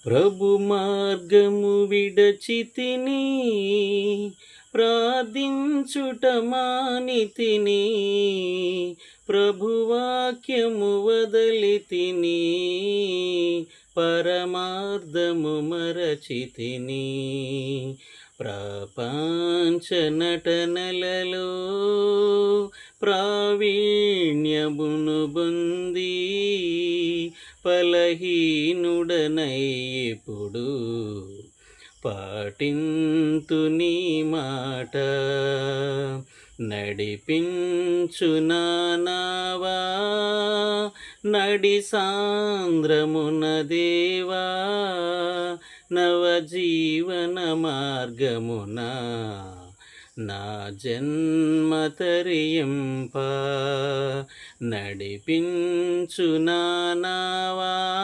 ప్రభు మార్గము విడచితిని, ప్రార్థించుట మానితిని, ప్రభువాక్యము వదలితిని, పరమార్థము మరచితిని. ప్రపంచ నటనలలో ప్రావీణ్యమును పొంది ఫలహీనుడనై ఇప్పుడు పాటింతు నీ మాట. నడిపించు నావా నడి సాంద్రమున దేవా, నవజీవన మార్గమున నా జన్మ తరింప. నడిపించు నావా